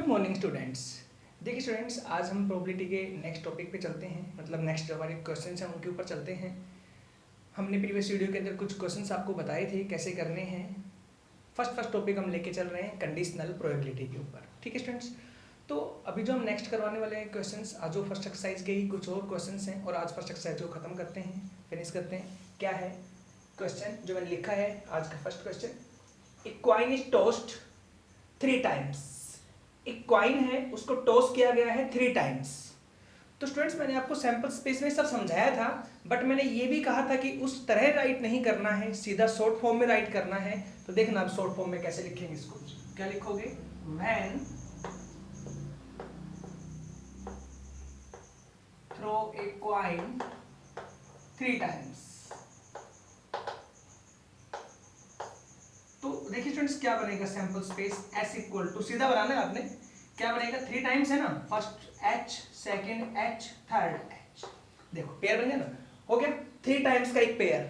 Good morning students. देखिए students, आज हम प्रोबेबिलिटी के नेक्स्ट टॉपिक पे चलते हैं, मतलब नेक्स्ट जो हमारे क्वेश्चन हैं उनके ऊपर चलते हैं। हमने प्रीवियस वीडियो के अंदर कुछ क्वेश्चंस आपको बताए थे कैसे करने हैं। फर्स्ट टॉपिक हम लेके चल रहे हैं कंडीशनल प्रोबेबिलिटी के ऊपर। ठीक है स्टूडेंट्स, तो अभी जो हम नेक्स्ट करवाने वाले हैं क्वेश्चंस, आज जो फर्स्ट एक्सरसाइज के ही कुछ और क्वेश्चंस हैं और आज फर्स्ट एक्सरसाइज को खत्म करते हैं, फिनिश करते हैं। क्या है क्वेश्चन जो मैंने लिखा है आज का first question? A coin is tossed 3 times. एक कॉइन है, उसको टॉस किया गया है 3 टाइम्स। तो स्टूडेंट्स, मैंने आपको सैंपल स्पेस में सब समझाया था, बट मैंने ये भी कहा था कि उस तरह राइट नहीं करना है, सीधा शॉर्ट फॉर्म में राइट करना है। तो देखना आप शॉर्ट फॉर्म में कैसे लिखेंगे इसको। क्या लिखोगे? When throw a coin 3 times. तो देखिए स्टूडेंट्स, क्या बनेगा sample space S equal to, सीधा बनाना है आपने। क्या बनेगा? 3 टाइम्स है ना, first H, second H, third H. देखो पेयर बन गया ना, हो गया 3 टाइम्स का एक पेयर।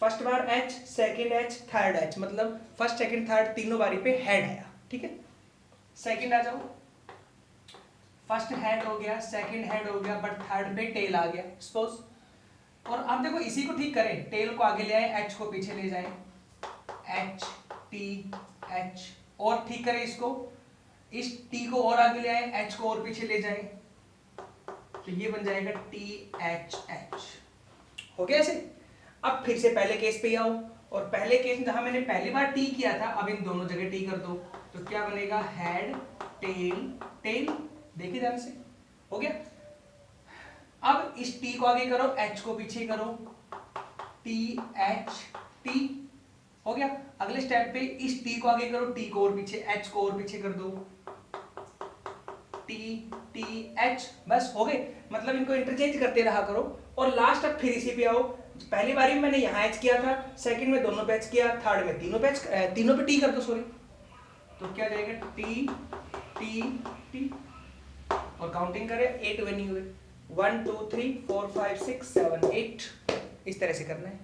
फर्स्ट बार H, second H, third H, मतलब फर्स्ट सेकंड थर्ड तीनों बारी पे हेड आया। ठीक है, सेकंड आ जाओ। फर्स्ट हेड हो गया, सेकंड हेड हो गया, बट थर्ड पे टेल आ गया सपोज। और अब देखो इसी को ठीक करें, टेल को आगे ले आए, एच को पीछे ले जाए, एच टी एच, और ठीक करें इसको, इस टी को और आगे ले आए, एच को और पीछे ले जाए, तो ये बन जाएगा टी एच एच। हो गया ऐसे। अब फिर से पहले केस पे आओ, और पहले केस में जहां मैंने पहली बार टी किया था, अब इन दोनों जगह टी कर दो, तो क्या बनेगा? Head tail tail. देखिए ध्यान से, हो गया। अब इस टी को आगे करो, एच को पीछे करो, टी एच टी। हो गया। अगले स्टेप पे इस टी को आगे करो, टी को और पीछे, एच को और पीछे कर दो, टी टी एच। बस हो गए। मतलब इनको इंटरचेंज करते रहा करो। और लास्ट अब फिर इसी पे आओ। पहली बारी में मैंने यहाँ एच किया था, सेकंड में दोनों पे एच किया, थर्ड में तीनों पे टी कर दो, सॉरी। तो क्या जाएगा? T T T. और काउंटिंग करें, 8 बनी हुई, 1 2 3 4 5 6 7 8। इस तरह से करना है।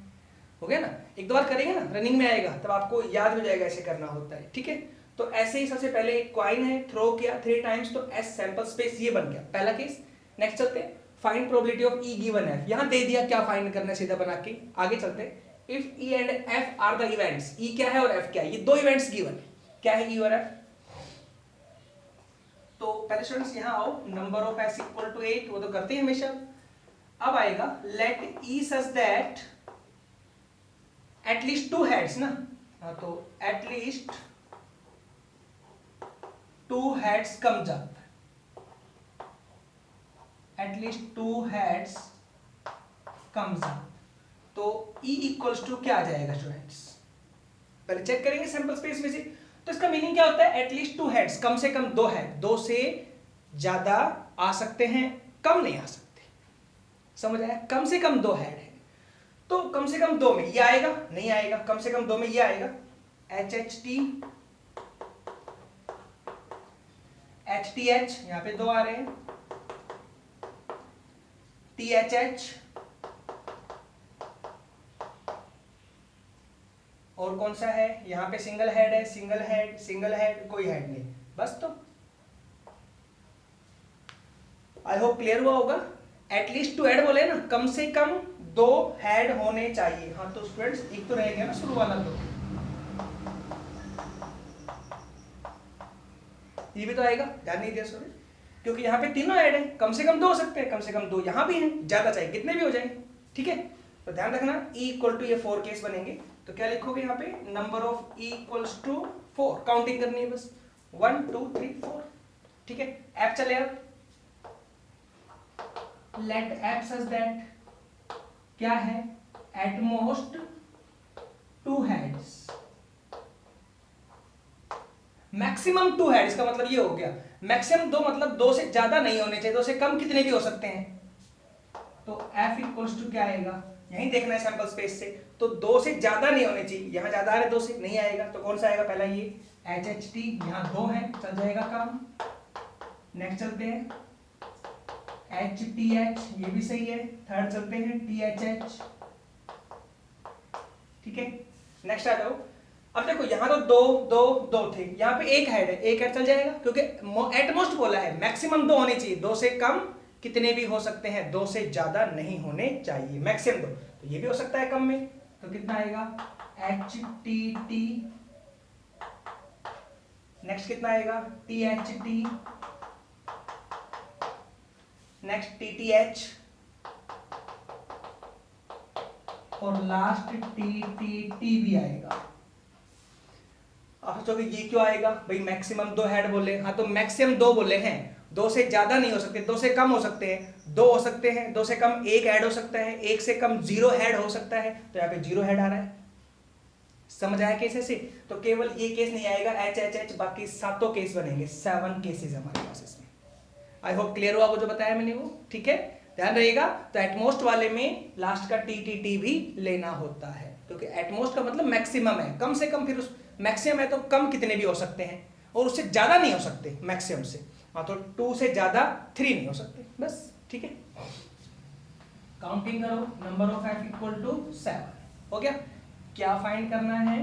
हो गया ना? एक दो बार करेंगे ना, रनिंग में आएगा, तब आपको याद हो जाएगा ऐसे करना होता है। ठीक है, तो ऐसे ही सबसे पहले एक कॉइन है, थ्रो किया 3 टाइम्स, तो एस सैंपल स्पेस ये बन गया पहला केस। नेक्स्ट चलते हैं, find probability of E given F. यहां दे दिया, क्या फाइंड करना है सीधा बना के आगे चलते हैं। If E and F are the events, E क्या है और एफ क्या है, ये 2 इवेंट्स गिवन है। क्या है ई और एफ? तो पहले स्टूडेंट्स यहां आओ, number of S equal to 8, वो तो करते हैं हमेशा। अब आएगा let E such that at least 2 heads ना, तो at least 2 heads comes up, at least 2 heads comes up. तो E इक्वल्स टू क्या आ जाएगा स्टूडेंट्स? पहले चेक करेंगे सैंपल स्पेस में से। तो इसका मीनिंग क्या होता है? एटलीस्ट 2 हेड्स, कम से कम 2 हेड, 2 से ज्यादा आ सकते हैं, कम नहीं आ सकते। समझ आया? कम से कम 2 हेड है, तो कम से कम 2 में ये आएगा, नहीं आएगा, कम से कम 2 में ये आएगा, H H T H T H, यहां पे 2 आ रहे हैं, टी एच एच, और कौन सा है यहां पे? सिंगल हेड है, सिंगल हेड, सिंगल हेड, कोई हेड नहीं, बस। तो आई होप क्लियर हुआ होगा। एटलीस्ट 2 हेड बोले ना, कम से कम 2 हेड होने चाहिए। हाँ, तो स्टूडेंट्स एक तो रह गया ना शुरू वाला, तो ये भी तो आएगा, ध्यान नहीं दिया सॉरी, क्योंकि यहाँ पे तीनों ऐड है, कम से कम 2 हो सकते हैं, कम से कम 2 यहाँ भी हैं, ज्यादा चाहिए, कितने भी हो जाएंगे। ठीक है, तो ध्यान रखना, E इक्वल टू ये 4 केस बनेंगे। तो क्या लिखोगे यहाँ पे? Number of E equals to 4, counting करनी है बस, 1 2 3 4। ठीक है, एफ चलेगा, लेट एफ सच दैट क्या है? At most 2 heads, maximum 2 head, इसका मतलब ये हो गया मैक्सिमम 2, मतलब 2 से ज्यादा नहीं होने चाहिए, 2 से कम कितने भी हो सकते हैं। तो F इक्वल्स टू क्या आएगा? यही देखना है सैंपल स्पेस से, तो 2 से ज्यादा नहीं होने चाहिए, यहां ज्यादा आ रहे 2 से, नहीं आएगा, तो कौन सा आएगा? पहला ये एच एच टी, यहां 2 है, चल जाएगा काम। नेक्स्ट चलते हैं एच टी एच, ये भी सही है। थर्ड चलते हैं टी एच एच। ठीक है, नेक्स्ट आ जाओ। अब देखो यहाँ तो दो दो दो थे, यहाँ पे एक हेड है, एक हेड चल जाएगा क्योंकि एटमोस्ट बोला है, मैक्सिमम दो होने चाहिए, दो से कम कितने भी हो सकते हैं, दो से ज्यादा नहीं होने चाहिए, मैक्सिमम दो। तो ये भी हो सकता है कम में, तो कितना आएगा HTT, नेक्स्ट कितना आएगा THT, नेक्स्ट TTH और लास्ट TTT भी आएगा। आप सोचोगे ये क्यों आएगा भाई, मैक्सिमम दो हेड बोले, हाँ तो मैक्सिमम दो बोले हैं, दो से ज्यादा नहीं हो सकते, दो से कम हो सकते हैं, दो हो सकते हैं, दो से कम एक हेड हो सकता है, एक से कम जीरो हेड हो सकता है, तो यहाँ पे जीरो हेड आ रहा है। समझ आया केस से? तो केवल ये केस नहीं आएगा HHH, बाकी सातों केस बनेंगे, 7 केसेस हमारे पास इसमें। आई होप क्लियर हुआ वो जो बताया मैंने वो, ठीक है, ध्यान रहिएगा। तो एटमोस्ट वाले में लास्ट का TTT भी लेना होता है, क्योंकि एटमोस्ट का मतलब मैक्सिमम है, कम से कम, फिर उस मैक्सिमम है तो कम कितने भी हो सकते हैं और उससे ज्यादा नहीं हो सकते मैक्सिमम से, हाँ तो 2 से ज्यादा 3 नहीं हो सकते, बस ठीक है। काउंटिंग करो, number of f equal to 7 हो गया। क्या फाइंड करना है,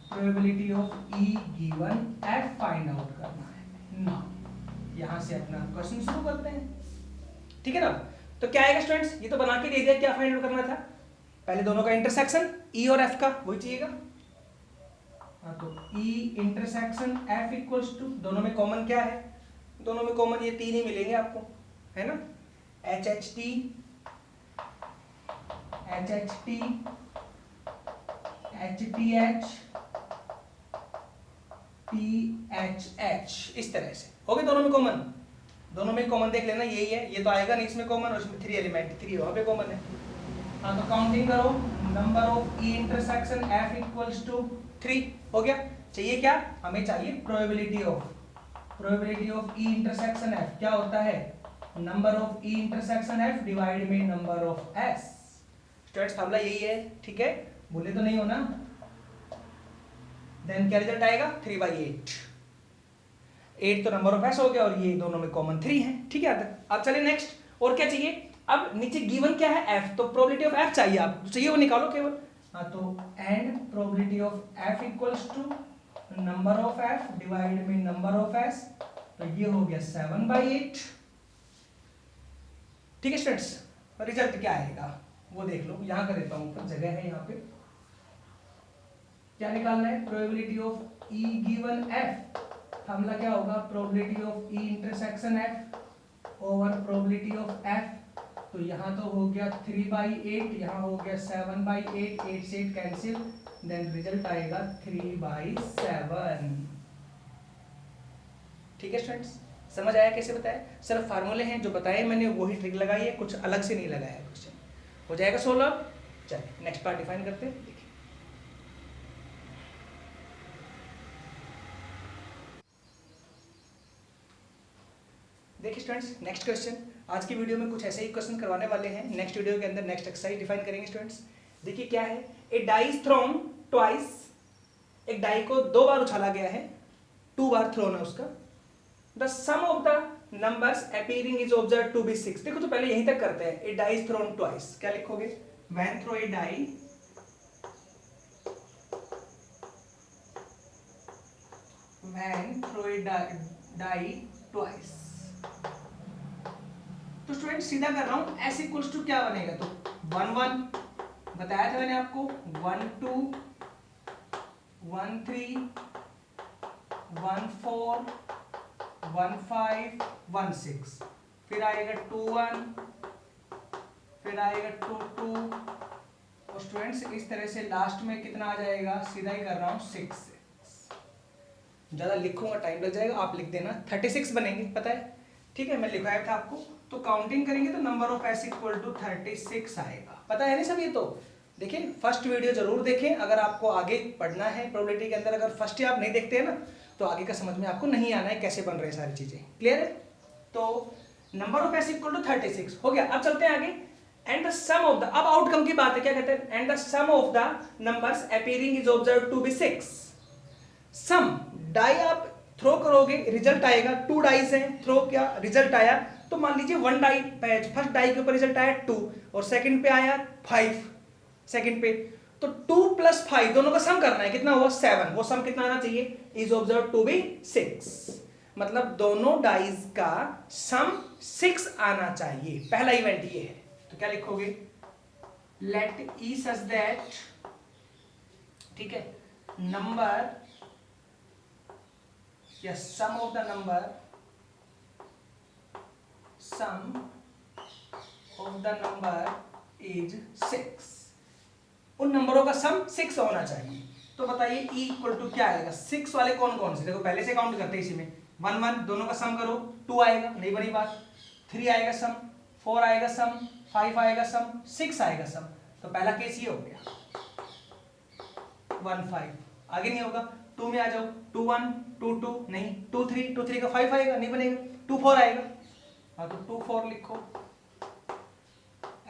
probability of E given f find out करना है ना। यहां से अपना क्वेश्चन शुरू करते हैं, ठीक है ना। तो क्या आएगा स्टूडेंट्स, ये तो बना के दे दिया, क्या फाइंड आउट करना था, पहले दोनों का इंटरसेक्शन E और f का वही चाहिएगा, हाँ तो E intersection f equals to, दोनों में कॉमन क्या है, दोनों में कॉमन ये 3 ही मिलेंगे आपको, है ना, HHT HTH THH, इस तरह से हो गए, दोनों में कॉमन, दोनों में कॉमन देख लेना, यही है, ये तो आएगा नहीं इसमें कॉमन, और इसमें 3 एलिमेंट, 3 वहां पे कॉमन है। हाँ तो काउंटिंग करो, number of E intersection f equals to 3 हो गया। चाहिए क्या, हमें चाहिए probability of E intersection f, क्या होता है, number of E intersection f divide में number of s। Students formula यही है, ठीक है, बोले तो नहीं हो ना। देन क्या रिजल्ट आएगा 3/8, 8 तो नंबर ऑफ s हो गया और ये दोनों में कॉमन 3 है, ठीक है। अब चलिए नेक्स्ट, और क्या चाहिए, अब नीचे गिवन क्या है f, तो प्रोबेबिलिटी ऑफ f चाहिए, आप चाहिए वो निकालो केवल, हाँ तो and probability of f equals to number of f divide में नंबर ऑफ s, तो ये हो गया 7/8, ठीक है स्टूडेंट्स। रिजल्ट क्या आएगा वो देख लो, यहां कर देता हूं, ऊपर जगह है यहाँ पे, क्या निकालना है, probability of E given f, formula क्या होगा, probability of E intersection f over probability of f, तो यहाँ तो हो गया 3/8, यहाँ हो गया 7/8, 8 से 8 कैंसिल, देन रिजल्ट आएगा 3/7, ठीक है स्टूडेंट्स। समझ आया कैसे बताया, सिर्फ फार्मूले हैं जो बताए मैंने, वही ट्रिक लगाई है, कुछ अलग से नहीं लगाया है, क्वेश्चन हो जाएगा 16। चलिए नेक्स्ट पार्ट डिफाइन करते हैं, देखिए देखिए स्टूडेंट्स, नेक्स्ट क्वेश्चन, आज की वीडियो में कुछ ऐसे ही क्वेश्चन करवाने वाले हैं, नेक्स्ट वीडियो के अंदर नेक्स्ट एक्सरसाइज डिफाइन करेंगे स्टूडेंट्स। देखिए क्या है, ए डाई इज थ्रोन ट्वाइस, एक डाई को 2 बार उछाला गया है, 2 बार थ्रोन है उसका, the sum of the numbers appearing is observed to be 6। देखो तो पहले यहीं तक करते हैं, a die is thrown twice, क्या लिखोगे, when throw a die, when throw a die twice, तो स्टूडेंट सीधा कर रहा हूं, s इक्वल्स टू क्या बनेगा, तो 1 1 बताया था मैंने आपको, 1 2 1 3 1 4 1 5 1 6, फिर आएगा 2 1, फिर आएगा 2 2, और स्टूडेंट्स इस तरह से लास्ट में कितना आ जाएगा, सीधा ही कर रहा हूं 6 से, ज्यादा लिखूंगा टाइम लग जाएगा, आप लिख देना 36 बनेंगे, पता है, ठीक है, मैं लिखवाया था आपको। तो काउंटिंग करेंगे तो number of s equal to 36 आएगा, पता है नहीं सब ये तो। देखिए फर्स्ट वीडियो जरूर देखें, अगर आपको आगे पढ़ना है प्रोबेबिलिटी के अंदर, अगर फर्स्ट ही आप नहीं देखते हैं ना, तो आगे का समझ में आपको नहीं आना है कैसे बन रहे हैं सारी चीजें, क्लियर है। तो number of s equal to 36 हो गया। अब चलते हैं आगे, and the sum of the, अब आउटकम की बात है, क्या कहते हैं, and the sum of the numbers appearing is observed to be 6। Sum die आप थ्रो करोगे, रिजल्ट आएगा, 2 डाइस हैं, थ्रो क्या रिजल्ट आया, तो मान लीजिए 1 डाई, फर्स्ट डाई के ऊपर रिजल्ट आया 2 और सेकंड पे आया 5, सेकंड पे, तो 2 + 5 दोनों का सम करना है, कितना हुआ 7, वो सम कितना आना चाहिए, इज ऑब्जर्व टू बी 6, मतलब दोनों डाइज का सम 6 आना चाहिए, पहला इवेंट ये है। तो क्या लिखोगे, लेट ई सच दैट, ठीक है, नंबर या sum of the number, sum of the number is 6, उन नंबरों का सम 6 होना चाहिए। तो बताइए ई इक्वल टू क्या आएगा, 6 वाले कौन कौन से, देखो पहले से काउंट करते हैं इसी में, 1 1 दोनों का सम करो, 2 आएगा, नहीं बनी बात, 3 आएगा सम, 4 आएगा सम, 5 आएगा सम, 6 आएगा सम। तो पहला केस ये हो गया 1 5, आगे नहीं होगा, 2 में आ जाओ, 2 1 2 2 नहीं, 2 3 2 3 का 5 आएगा, नहीं बनेगा, 2 4 आएगा, हाँ तो 2 4 लिखो,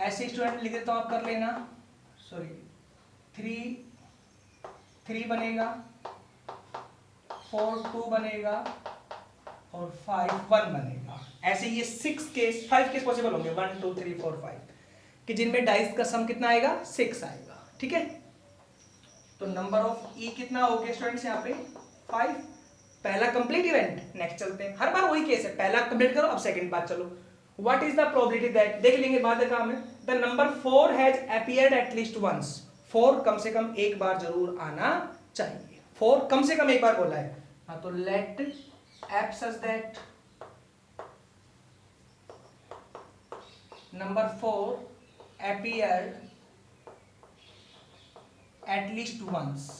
ऐसे स्टूडेंट लिख देता हूं, आप कर लेना, सॉरी 3 बनेगा, 4 2 बनेगा और 5 1 बनेगा। ऐसे ये 6 केस 5 केस पॉसिबल होंगे, 1 2 3 4 5 कि जिनमें डाइस का सम कितना आएगा 6 आएगा, ठीक है। तो नंबर ऑफ ई कितना हो गया स्टूडेंट्स यहाँ पे 5, पहला कंप्लीट इवेंट। नेक्स्ट चलते हैं, हर बार वही केस है, पहला कंप्लीट करो, अब सेकंड बात चलो, what is the probability that, देख लेंगे बाद का हमें, the number 4 has appeared at least once, 4 कम से कम एक बार जरूर आना चाहिए, 4 कम से कम एक बार बोला है, हाँ तो let F such that number 4 appeared at least once,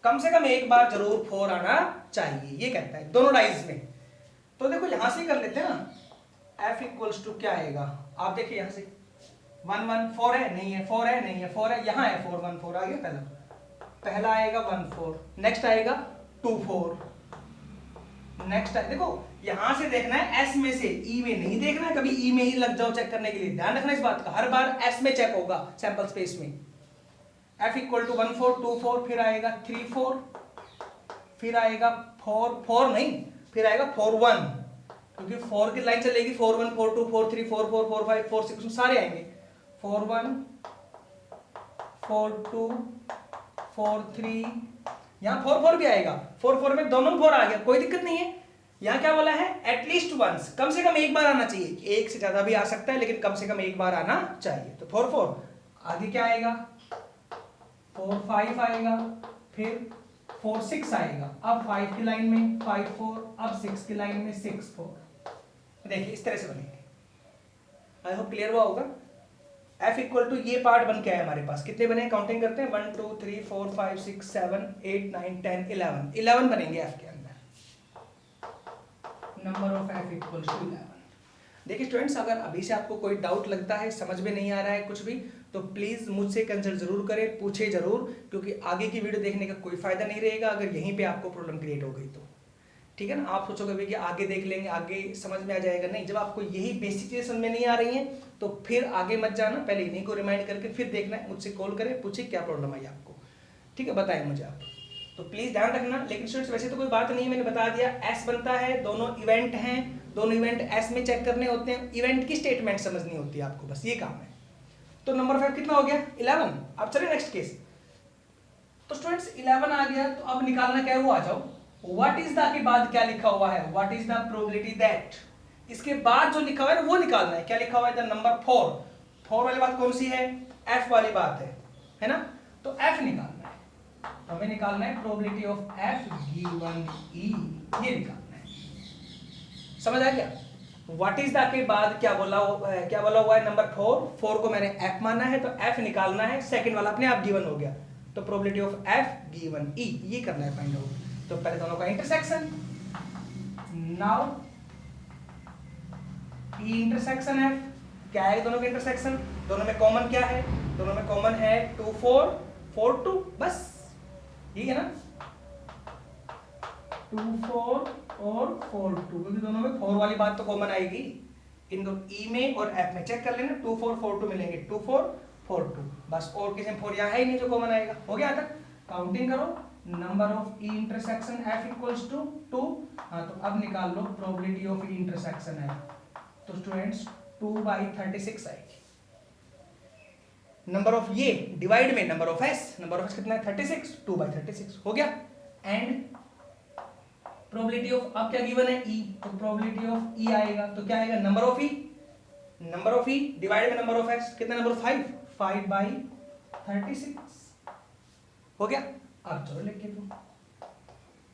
कम से कम एक बार जरूर 4 आना चाहिए, ये कहता है दोनों डाइज में। तो देखो यहां से कर लेते हैं ना, f इक्वल्स टू क्या आएगा, आप देखिए यहां से 1 1 4 है, नहीं है, 4 है, नहीं है, 4 है, यहां है 4 1 4 आ गया, पहला आएगा 1 4, नेक्स्ट आएगा 2 4, नेक्स्ट है, देखो यहां से देखना है s में से, e में नहीं देखना है, कभी e में ही लग जाओ चेक करने के लिए, ध्यान रखना इस बात का, हर बार s में चेक होगा सैंपल स्पेस में। f इक्वल टू 1 4 2 4, फिर आएगा 3 4, फिर आएगा 4 4 नहीं, फिर आएगा 4 1, क्योंकि 4 की लाइन चलेगी, 4 1 4 2 4 3 4 4 4 5 4 6 सारे आएंगे, 4 1 4 2 4 3, यहाँ 4 4 भी आएगा, 4 4 में दोनों 4 आ गया, कोई दिक्कत नहीं है। यहाँ क्या बोला है, एटलीस्ट वंस, कम से कम एक बार आना चाहिए, एक से ज्यादा भी आ सकता है लेकिन कम से कम एक बार आना चाहिए। तो 4 4, आगे क्या आएगा 4 5 आएगा, फिर 4 6 आएगा, अब 5 की लाइन में 5 4, अब 6 की लाइन में 6 4, देखिए इस तरह से बनेंगे। आई होप क्लियर हुआ होगा। f इक्वल टू ये पार्ट बन के आया हमारे पास, कितने बने काउंटिंग करते हैं, 1 2 3 4 5 6 7 8 9 10 11, 11 बनेंगे f के अंदर, number of f equals to 11। देखिए स्टूडेंट्स, अगर अभी से आपको कोई डाउट लगता है, समझ में नहीं आ रहा है कुछ भी, तो प्लीज मुझसे कंसल्ट जरूर करें, पूछे जरूर, क्योंकि आगे की वीडियो देखने का कोई फायदा नहीं रहेगा अगर यहीं पे आपको प्रॉब्लम क्रिएट हो गई तो, ठीक है ना। आप सोचोगे भी कि आगे देख लेंगे, आगे समझ में आ जाएगा, नहीं, जब आपको यही बेसिक चीजें समझ में नहीं आ रही हैं तो फिर आगे मत जाना, पहले इन्हीं को रिमाइंड करके फिर देखना है, मुझसे कॉल करें, पूछिए क्या प्रॉब्लम आई आपको, ठीक है, बताएं मुझे आप। तो प्लीज ध्यान रखना। लेकिन स्टूडेंट्स वैसे तो कोई बात नहीं है, मैंने बता दिया, एस बनता है, दोनों इवेंट हैं, दोनों इवेंट एस में चेक करने होते हैं, इवेंट की स्टेटमेंट समझनी होती है आपको, बस ये काम है। तो नंबर 5 कितना हो गया 11। अब चलिए नेक्स्ट केस। तो स्टूडेंट्स 11 आ गया, तो अब निकालना क्या है वो आ जाओ। व्हाट इज द के बाद क्या लिखा हुआ है, what is the probability that, इसके बाद जो लिखा हुआ है वो निकालना है। क्या लिखा हुआ है, द नंबर 4, 4 वाली बात कौन सी है, f वाली बात है ना। तो f निकालना है, तो हमें निकालना है probability of f given e, ये निकालना है, समझ आ गया। व्हाट इज द के बाद क्या बोला हुआ है, नंबर 4, 4 को मैंने f माना है, तो f निकालना है, सेकंड वाला अपने आप गिवन हो गया, तो probability of f given e, ये करना है फाइंड आउट। तो पहले दोनों का इंटरसेक्शन, नाउ ई इंटरसेक्शन है, क्या है दोनों का इंटरसेक्शन, दोनों में कॉमन क्या है, दोनों में कॉमन है 2 4 4 2, बस ये है ना, 2 4 और 4 2, क्योंकि दोनों में 4 वाली बात तो कॉमन आएगी, इन दो ई में और एफ में चेक कर लेना, 2 4 4 2 मिलेंगे, 2 4 4 2, बस, और किसी में 4 यहाँ है ही नहीं जो कॉमन आएगा। हो गया तक, काउंटिंग करो, number of E intersection f equals to 2, हाँ तो अब निकाल लो प्रोबेबिलिटी ऑफ ई इंटरसेक्शन है, तो स्टूडेंट्स 2/36 आएगी, नंबर ऑफ ये डिवाइड में नंबर ऑफ एस कितना है 36, 2/36 हो गया। एंड प्रोबेबिलिटी ऑफ, अब क्या गिवन है ई, तो प्रोबेबिलिटी ऑफ ई आएगा, तो क्या आएगा नंबर ऑफ ई डिवाइड में नंबर ऑफ एस, कितना नंबर 5/36 हो गया। अब चलो लिख के दो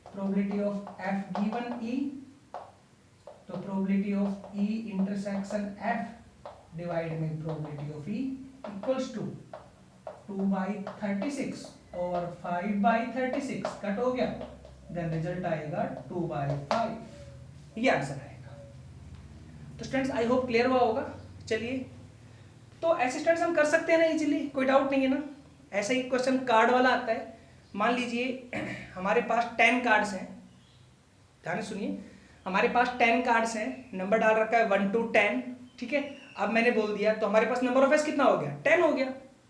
probability of F given E, तो probability of E intersection F divide में probability of E equals to 2/36 और 5/36 कट हो गया, देन रिजल्ट आएगा 2/5, ये आंसर आएगा। तो स्टूडेंट्स आई होप क्लियर हुआ होगा। चलिए, तो ऐसे स्टूडेंट्स हम कर सकते हैं ना इजीली, कोई डाउट नहीं है ना। ऐसा ही क्वेश्चन कार्ड वाला आता है, मान लीजिए हमारे पास 10 कार्ड्स हैं, ध्यान से सुनिए, हमारे पास 10 कार्ड्स हैं, नंबर डाल रखा है 1 to 10, ठीक है। अब मैंने बोल दिया तो हमारे पास नंबर ऑफ एस कितना हो गया 10 हो गया,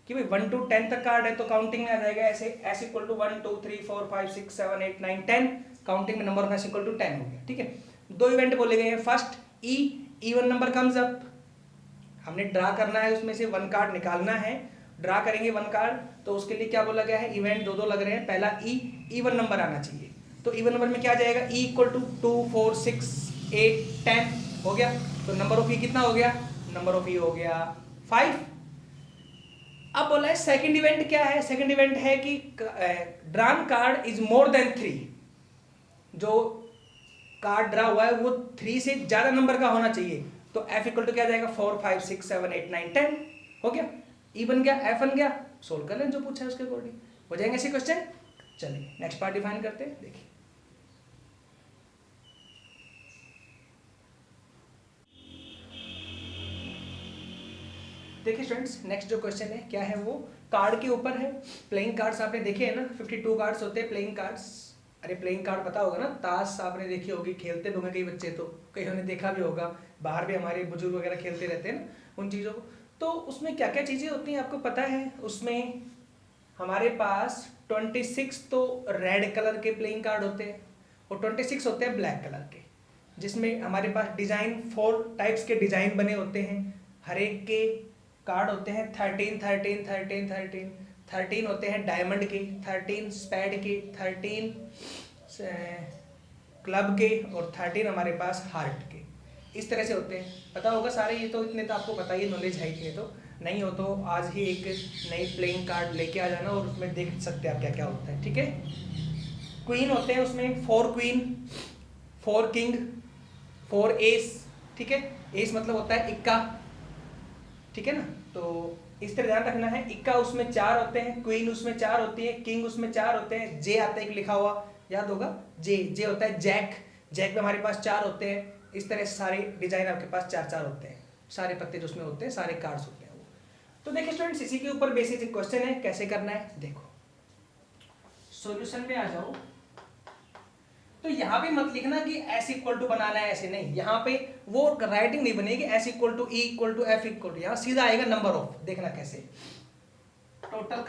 कि भाई 1 to 10 तक कार्ड है तो काउंटिंग में आ जाएगा ऐसे, एस इक्वल टू 1 2 3 4 5 6 7 8 9 10, काउंटिंग में number of S equal to 10 हो गया, ठीक है। दो इवेंट बोले गए हैं, फर्स्ट ई इवन नंबर कम्स अप, हमने ड्रा करना है, उसमें से 1 कार्ड निकालना है, ड्रा करेंगे 1 कार्ड, तो उसके लिए क्या बोला गया है, इवेंट दो लग रहे हैं, पहला ई इवन नंबर आना चाहिए, तो इवन नंबर में क्या जाएगा ई इक्वल टू 2 4 6 8 10 हो गया, तो नंबर ऑफ ई कितना हो गया, नंबर ऑफ ई हो गया 5। अब बोला है सेकंड इवेंट क्या है, सेकंड इवेंट है कि drawn card is more than 3, जो कार्ड ड्रा हुआ है वो 3 से ज्यादा नंबर का होना चाहिए, तो एफ इक्वल टू क्या जाएगा 4 5 6 7 8 9 10 हो गया, ई बन गया, एफ बन गया, सोल्व कर लें जो पूछा है उसके अकॉर्डिंग हो जाएंगे ऐसे क्वेश्चन। चलिए नेक्स्ट पार्ट डिफाइन करते हैं, देखिए देखिए स्टूडेंट्स, नेक्स्ट जो क्वेश्चन है क्या है, वो कार्ड के ऊपर है। प्लेइंग कार्ड्स आपने देखे हैं ना, 52 कार्ड्स होते हैं प्लेइंग कार्ड्स। अरे प्लेइंग कार्ड पता होगा ना, ताश आपने देखी होगी, खेलते भी होंगे कई बच्चे, तो कईयों ने देखा भी होगा, बाहर भी हमारे बुजुर्ग वगैरह खेलते रहते हैं ना उन चीज़ों को। तो उसमें क्या क्या चीज़ें होती हैं आपको पता है, उसमें हमारे पास 26 तो रेड कलर के प्लेइंग कार्ड होते हैं और 26 होते हैं ब्लैक कलर के, जिसमें हमारे पास डिज़ाइन 4 टाइप्स के डिज़ाइन बने होते हैं। हर एक के कार्ड होते हैं 13 13 13 13 13 होते हैं डायमंड के, 13 स्पैड के, 13 क्लब के और 13 हमारे पास हार्ट के, इस तरह से होते हैं। पता होगा सारे, ये तो इतने तो आपको पता ही नॉलेज है ही, तो नहीं हो तो आज ही एक नई प्लेइंग कार्ड लेके आ जाना और उसमें देख सकते हैं आप क्या क्या होता है, ठीक है। क्वीन होते हैं उसमें 4 क्वीन, 4 किंग, 4 एस, ठीक है। एस मतलब होता है इक्का, ठीक है ना, तो इस तरह ध्यान रखना है। इक्का उसमें 4 होते हैं, क्वीन उसमें 4 होती है, किंग उसमें 4 होते हैं, जे आता है एक लिखा हुआ याद होगा, जे होता है जैक, जैक में हमारे पास 4 होते हैं। इस तरह से सारे डिजाइन आपके पास 4 होते हैं, सारे पत्ते जो उसमें होते हैं सारे कार्ड्स होते हैं वो। तो देखिए स्टूडेंट्स, इसी के ऊपर बेसिक क्वेश्चन है, कैसे करना है देखो। सॉल्यूशन में आ जाओ, तो यहाँ पे मत लिखना कि एस इक्वल टू बनाना है, ऐसे नहीं, यहाँ पे वो राइटिंग नहीं बनेगी S equal to E equal to F equal to, यहाँ सीधा आएगा नंबर ऑफ, देखना कैसे, टोटल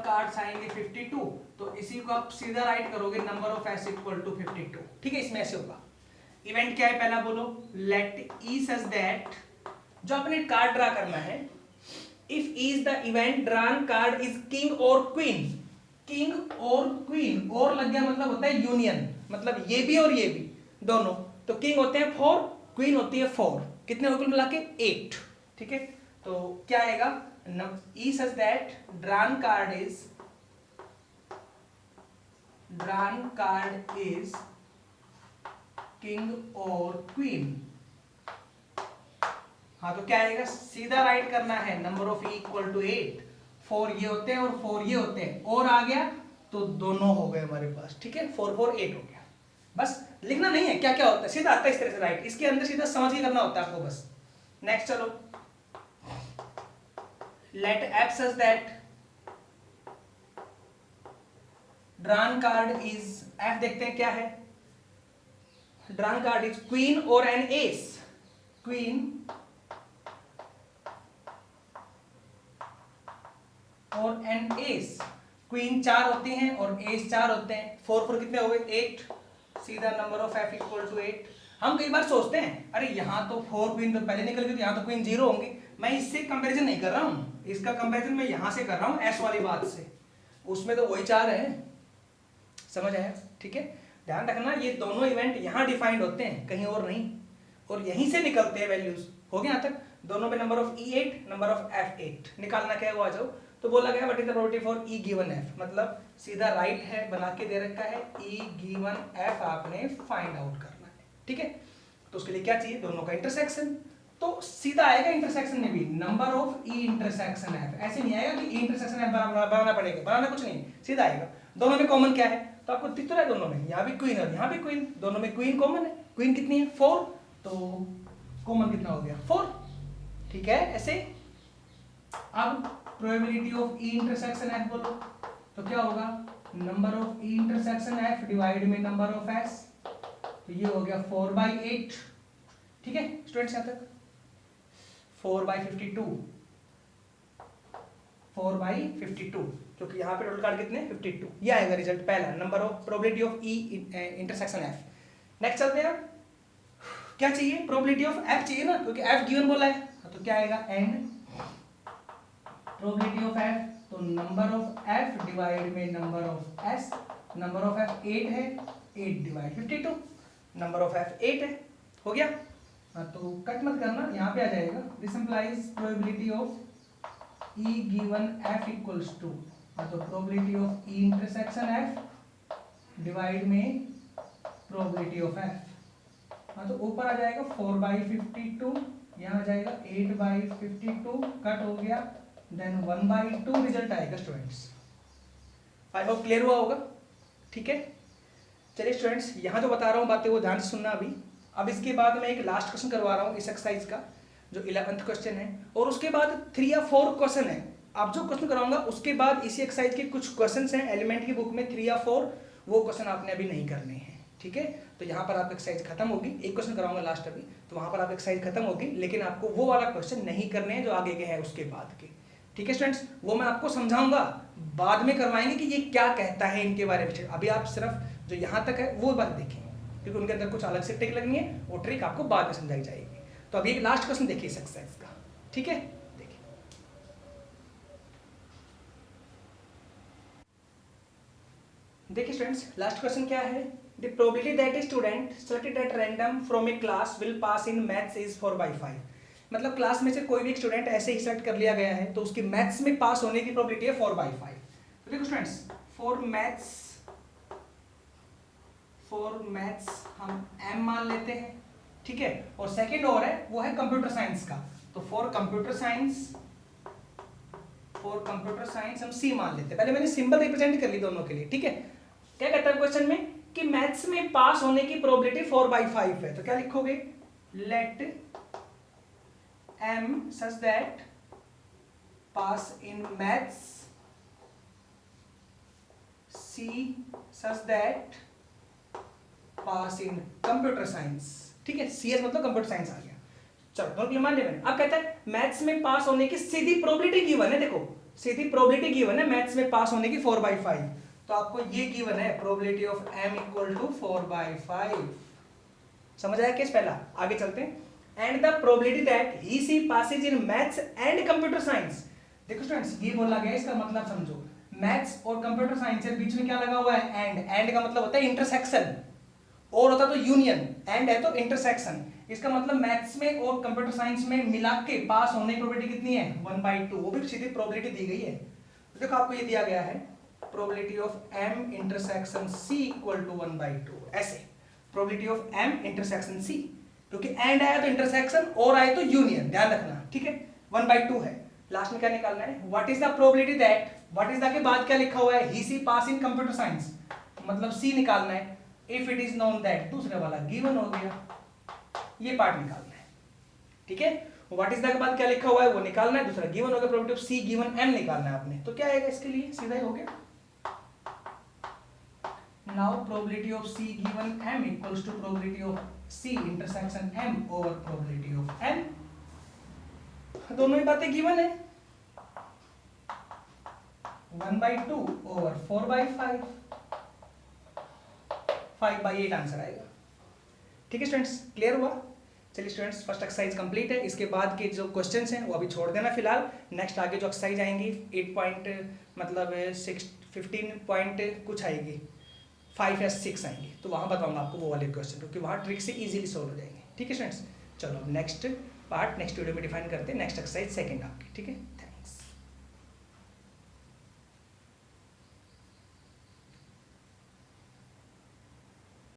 कार्ड्स आएंगे 52, तो इसी को आप सीधा राइट करोगे number of S equal to 52, ठीक है। इसमें ऐसे होगा। इवेंट क्या है पहला बोलो, लेट ई सच दैट, जो अपने कार्ड ड्रा करना है, if is the event drawn card is king और क्वीन, किंग और क्वीन, और लग गया मतलब होता है यूनियन, मतलब ये भी और ये भी दोनों, तो किंग होते हैं 4, क्वीन होती है 4, कितने हो कुल मिला के 8, ठीक है। तो क्या आएगा, E such that drawn card is king और क्वीन, हाँ तो क्या आएगा, सीधा राइट करना है number of E equal to 8, 4 ये होते हैं और 4 ये होते हैं, और आ गया तो दोनों हो गए हमारे पास, ठीक है, 4 4 8 हो गया। बस लिखना नहीं है क्या क्या होता है, सीधा आता है इस तरह से राइट, इसके अंदर सीधा समझ के करना होता है आपको बस। नेक्स्ट चलो, let F such that drawn card is, F देखते हैं क्या है, ड्रॉन कार्ड इज क्वीन और एन एस, क्वीन और एन एस, क्वीन 4 होती हैं और एस 4 होते हैं, 4 4 कितने हो गए 8, सीधा number of F equal to 8। हम कई बार सोचते हैं अरे यहाँ तो 4 क्वीन तो पहले निकल गई, तो यहाँ तो क्वीन 0 होंगी। मैं इससे कंपैरिजन नहीं कर रहा हूँ, इसका कंपैरिजन मैं यहाँ से कर रहा हूँ एस वाली बात से, उसमें तो वही 4 है। समझ आया? ठीक है, ध्यान रखना ये दोनों इवेंट यहाँ डिफाइंड होते हैं, कहीं और नहीं, और यहीं से निकलते हैं वैल्यूज। हो गया यहाँ तक? दोनों में number of E8, number of F8 निकालना क्या है वो आ जाओ। तो बोला गया what is the probability for E given F, मतलब सीधा राइट है, बना के दे रखा है E गिवन F आपने फाइंड आउट करना है। ठीक है, तो उसके लिए क्या चाहिए? दोनों का इंटरसेक्शन। तो सीधा आएगा इंटरसेक्शन में भी number of E intersection F, ऐसे नहीं आएगा कि E इंटरसेक्शन F बनाना पड़ेगा, बनाना कुछ नहीं, सीधा आएगा। दोनों में कॉमन क्या है? तो आपको दिख तो रहा है दोनों में, यहाँ भी क्वीन है, यहाँ भी क्वीन, दोनों में क्वीन कॉमन है। क्वीन कितनी है? 4, तो कॉमन कितना हो गया? 4। ठीक है, ऐसे। अब probability of E intersection F बोलो, तो क्या होगा? Number of E intersection F divide में नंबर ऑफ S, तो ये हो गया 4/8। ठीक है स्टूडेंट्स, यहाँ तक 4/52, 4/52, क्योंकि यहाँ पे टोटल कार्ड कितने? 52। ये आएगा रिजल्ट पहला, number of probability of E intersection F। Next चलते हैं, क्या चाहिए? प्रोबेबिलिटी ऑफ F चाहिए ना, क्योंकि F गिवन बोला है, तो क्या आएगा? एंड प्रोबेबिलिटी ऑफ F, तो नंबर ऑफ F डिवाइड में number of S, number of F 8 है, 8 डिवाइड 52, नंबर ऑफ F 8 है। हो गया? तो कट मत करना, यहाँ पे आ जाएगा। This implies probability of E given F equals to, तो probability of E intersection F divide में प्रोबेबिलिटी ऑफ F, तो ऊपर आ जाएगा 4/52, यहाँ आ जाएगा 8/52, कट हो गया, देन 1/2 रिजल्ट आएगा स्टूडेंट्स। आई होप क्लियर हुआ होगा। ठीक है, चलिए स्टूडेंट्स, यहाँ जो बता रहा हूँ बातें वो ध्यान से सुनना अभी। अब इसके बाद मैं एक लास्ट क्वेश्चन करवा रहा हूँ इस एक्सरसाइज का, जो 11th क्वेश्चन है, और उसके बाद 3 या 4 क्वेश्चन है। अब जो क्वेश्चन कराऊंगा उसके बाद इसी एक्सरसाइज के कुछ क्वेश्चन हैं एलिमेंट की बुक में 3 या 4, वो क्वेश्चन आपने अभी नहीं करने हैं। ठीक है, तो यहाँ पर आप एक्सरसाइज खत्म होगी, एक क्वेश्चन कराऊंगा लास्ट अभी, तो वहाँ पर आप एक्सरसाइज खत्म होगी, लेकिन आपको वो वाला क्वेश्चन नहीं करने हैं जो आगे के हैं उसके बाद के। ठीक है स्टूडेंट्स, वो मैं आपको समझाऊंगा, बाद में करवाएंगे कि ये क्या कहता है इनके बारे में। अभी आप सिर्फ जो यहाँ तक है वो बात देखेंगे, क्योंकि उनके अंदर कुछ अलग से ट्रिक लगनी है, वो ट्रिक आपको बाद में समझाई जाएगी। तो अभी एक लास्ट क्वेश्चन देखिए इस एक्सरसाइज का। ठीक है, देखिए देखिए स्टूडेंट्स, लास्ट क्वेश्चन क्या है? The probability that a student selected at random from A class will pass in maths is 4/5। मतलब क्लास में से कोई भी एक स्टूडेंट ऐसे ही सेलेक्ट कर लिया गया है, तो उसकी मैथ्स में पास होने की प्रोबेबिलिटी है 4/5। तो देखो स्टूडेंट्स, फॉर मैथ्स हम m मान लेते हैं। ठीक है, और सेकंड और है वो है कंप्यूटर साइंस का, तो फॉर कंप्यूटर साइंस हम c मान लेते हैं। पहले मैंने सिंबल रिप्रेजेंट कर ली दोनों के लिए। ठीक है, क्या कहता है क्वेश्चन में कि मैथ्स में पास होने की प्रोबेबिलिटी 4/5 है, तो क्या लिखोगे? Let m such that pass in maths, c such that pass in computer science। ठीक है, cs मतलब कंप्यूटर साइंस आ गया। चलो दोनों मान लिया मैंने। अब कहता है मैथ्स में पास होने की सीधी प्रोबेबिलिटी गिवन है, देखो सीधी प्रोबेबिलिटी गिवन है मैथ्स में पास होने की 4/5, तो आपको ये गिवन है probability of m equal to 4/5। समझ आया केस पहला? आगे चलते हैं। And the probability that he she passes in maths and computer science. देखो स्टूडेंट्स, ये बोला गया, इसका मतलब समझो, मैथ्स और कंप्यूटर साइंस के बीच में क्या लगा हुआ है? एंड का मतलब होता है इंटरसेक्शन, और होता तो यूनियन, एंड है तो इंटरसेक्शन। इसका मतलब मैथ्स में और कंप्यूटर साइंस में मिला के पास होने की प्रोबेबिलिटी कितनी है? 1/2, वो भी सीधी प्रोबेबिलिटी दी गई है। तो देखो आपको ये दिया गया है probability of m intersection c equal to 1/2, ऐसे probability of m intersection c, क्योंकि एंड आया तो इंटरसेक्शन और आया तो यूनियन, ध्यान रखना। ठीक है, 1/2 है। लास्ट में क्या निकालना है? What is the probability that, what is the के बाद क्या लिखा हुआ है? ही सी पास इन कंप्यूटर साइंस, मतलब c निकालना है। If it is known that, दूसरे वाला गिवन हो गया, ये पार्ट निकालना है। ठीक है, व्हाट इज द के बाद क्या लिखा हुआ है वो निकालना है, दूसरा गिवन हो गया, probability of c given m निकालना है आपने। तो क्या आएगा इसके लिए? सीधा ही हो गया। Now probability of c given m equals to probability of c intersection m over probability of n। दोनों ही बातें गिवन है, 1/2 over 4/5, 5/8 आंसर आएगा। ठीक है स्टूडेंट्स, क्लियर हुआ? चलिए स्टूडेंट्स, फर्स्ट एक्सरसाइज कंप्लीट है। इसके बाद के जो क्वेश्चंस हैं वो अभी छोड़ देना फिलहाल। नेक्स्ट आगे जो एक्सरसाइज आएंगी 8 पॉइंट मतलब 15 पॉइंट कुछ आएगी, 5 या 6 आएंगी, तो वहाँ बताऊंगा आपको वो वाले क्वेश्चन, क्योंकि वहाँ ट्रिक से इजीली सोल्व हो जाएंगे। ठीक है स्टूडेंट्स, चलो नेक्स्ट पार्ट नेक्स्ट वीडियो में डिफाइन करते हैं, नेक्स्ट एक्सरसाइज सेकंड आपकी। ठीक है।